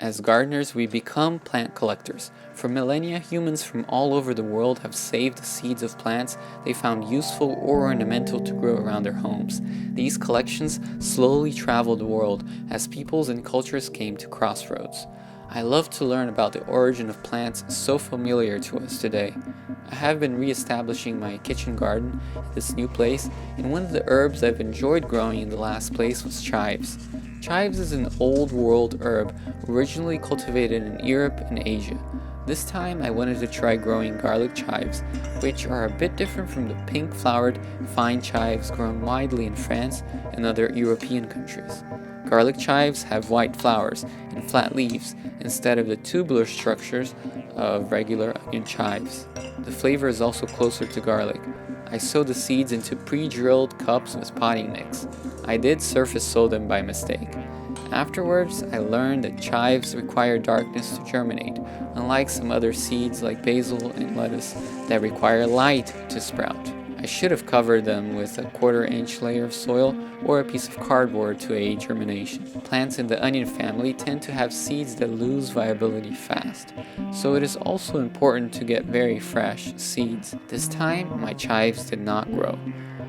As gardeners, we become plant collectors. For millennia, humans from all over the world have saved the seeds of plants they found useful or ornamental to grow around their homes. These collections slowly traveled the world as peoples and cultures came to crossroads. I love to learn about the origin of plants so familiar to us today. I have been re-establishing my kitchen garden in this new place, and one of the herbs I've enjoyed growing in the last place was chives. Chives is an old world herb originally cultivated in Europe and Asia. This time I wanted to try growing garlic chives, which are a bit different from the pink-flowered fine chives grown widely in France and other European countries. Garlic chives have white flowers and flat leaves instead of the tubular structures of regular onion chives. The flavor is also closer to garlic. I sow the seeds into pre-drilled cups with potting mix. I did surface sow them by mistake. Afterwards, I learned that chives require darkness to germinate, unlike some other seeds like basil and lettuce that require light to sprout. I should have covered them with a 1/4-inch layer of soil or a piece of cardboard to aid germination. Plants in the onion family tend to have seeds that lose viability fast, so it is also important to get very fresh seeds. This time, my chives did not grow.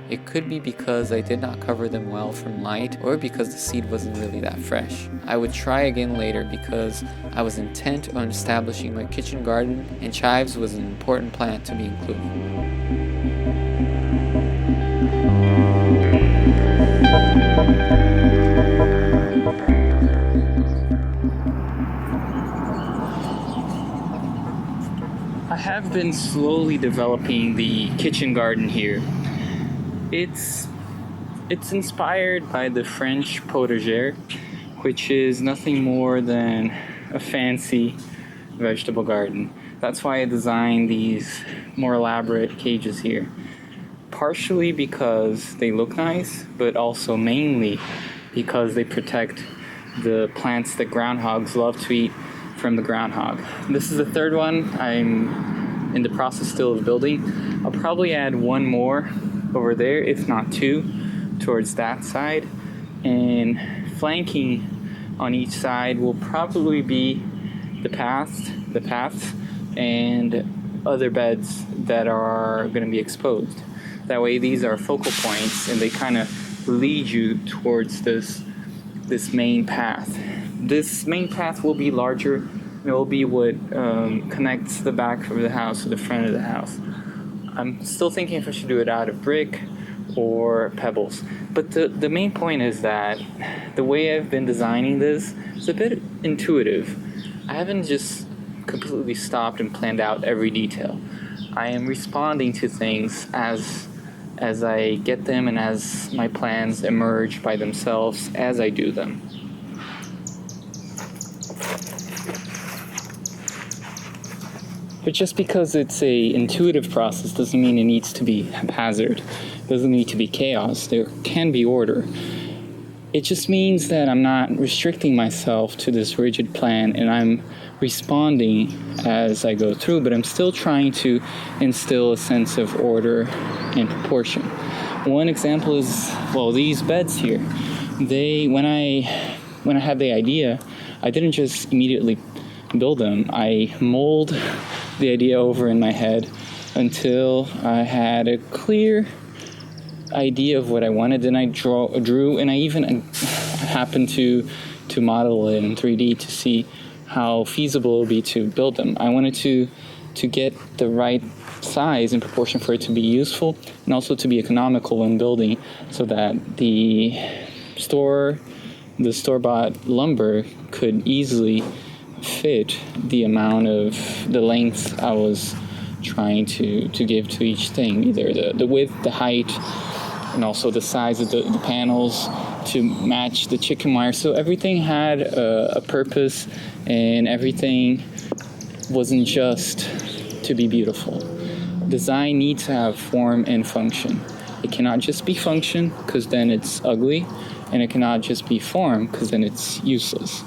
It could be because I did not cover them well from light or because the seed wasn't really that fresh. I would try again later because I was intent on establishing my kitchen garden and chives was an important plant to be included. I have been slowly developing the kitchen garden here. It's inspired by the French Potager, which is nothing more than a fancy vegetable garden. That's why I designed these more elaborate cages here. Partially because they look nice, but also mainly because they protect the plants that groundhogs love to eat from the groundhog. This is the third one I'm in the process still of building. I'll probably add one more over there, if not two, towards that side. And flanking on each side will probably be the paths, and other beds that are going to be exposed. That way these are focal points and they kind of lead you towards this main path. This main path will be larger. It will be what connects the back of the house to the front of the house. I'm still thinking if I should do it out of brick or pebbles. But the main point is that the way I've been designing this is a bit intuitive. I haven't just completely stopped and planned out every detail. I am responding to things as I get them and as my plans emerge by themselves as I do them. But just because it's a intuitive process doesn't mean it needs to be haphazard. It doesn't need to be chaos. There can be order. It just means that I'm not restricting myself to this rigid plan and I'm responding as I go through, but I'm still trying to instill a sense of order and proportion. One example is, these beds here. When I had the idea, I didn't just immediately build them. I mulled the idea over in my head until I had a clear idea of what I wanted. Then I drew, and I even happened to model it in 3D to see how feasible it would be to build them. I wanted to get the right size and proportion for it to be useful and also to be economical when building, so that the store-bought lumber could easily fit the amount of the length I was trying to give to each thing, either the width, the height, and also the size of the panels to match the chicken wire. So everything had a purpose and everything wasn't just to be beautiful. Design needs to have form and function. It cannot just be function because then it's ugly, and it cannot just be form because then it's useless.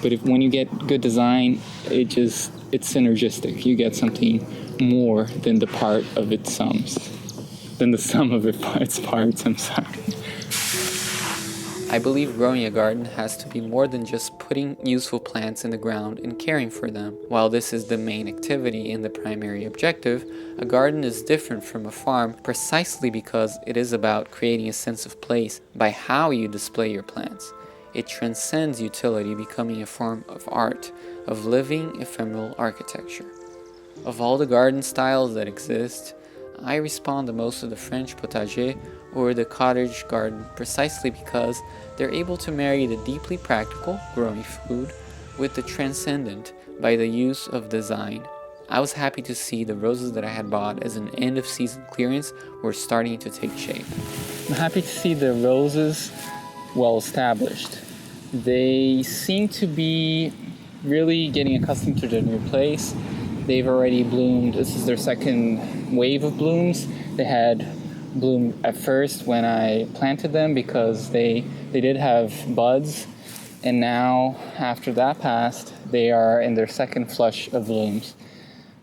But when you get good design, it's synergistic. You get something more than the part of its sums. Than the sum of its parts, I'm sorry. I believe growing a garden has to be more than just putting useful plants in the ground and caring for them. While this is the main activity and the primary objective, a garden is different from a farm precisely because it is about creating a sense of place by how you display your plants. It transcends utility, becoming a form of art, of living ephemeral architecture. Of all the garden styles that exist, I respond to most of the French potager or the cottage garden precisely because they're able to marry the deeply practical, growing food, with the transcendent by the use of design. I was happy to see the roses that I had bought as an end-of-season clearance were starting to take shape. I'm happy to see the roses well established. They seem to be really getting accustomed to their new place. They've already bloomed. This is their second wave of blooms. They had bloomed at first when I planted them because they did have buds, and now after that passed, they are in their second flush of blooms.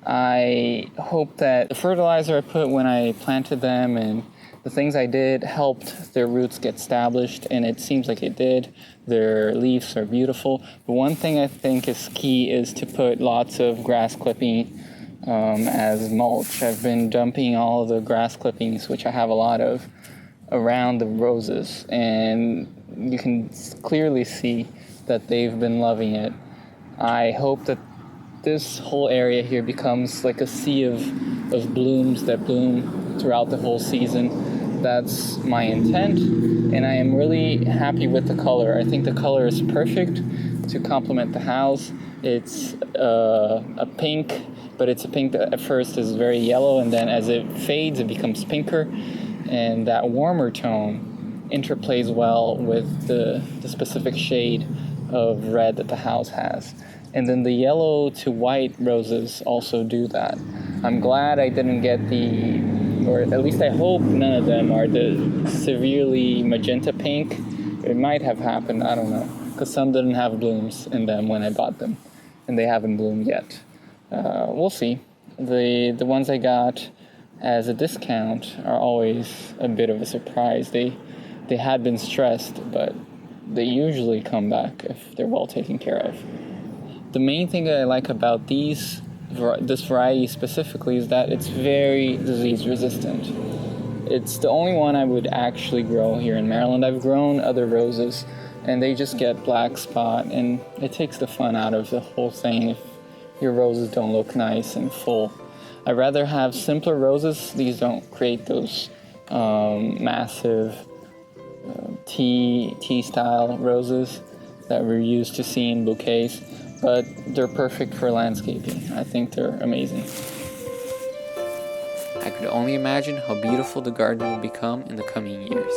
I hope that the fertilizer I put when I planted them and the things I did helped their roots get established, and it seems like it did. Their leaves are beautiful. But one thing I think is key is to put lots of grass clipping as mulch. I've been dumping all of the grass clippings, which I have a lot of, around the roses, and you can clearly see that they've been loving it. I hope that this whole area here becomes like a sea of blooms that bloom throughout the whole season. That's my intent, and I am really happy with the color. I think the color is perfect to complement the house. It's a pink, but it's a pink that at first is very yellow, and then as it fades, it becomes pinker, and that warmer tone interplays well with the specific shade of red that the house has. And then the yellow to white roses also do that. I'm glad I didn't get or at least I hope none of them are the severely magenta pink. It might have happened, I don't know, because some didn't have blooms in them when I bought them, and they haven't bloomed yet. We'll see. The ones I got as a discount are always a bit of a surprise. They had been stressed, but they usually come back if they're well taken care of. The main thing that I like about this variety specifically is that it's very disease resistant. It's the only one I would actually grow here in Maryland. I've grown other roses, and they just get black spot, and it takes the fun out of the whole thing if your roses don't look nice and full. I'd rather have simpler roses. These don't create those massive tea-style roses that we're used to seeing in bouquets, but they're perfect for landscaping. I think they're amazing. I could only imagine how beautiful the garden will become in the coming years.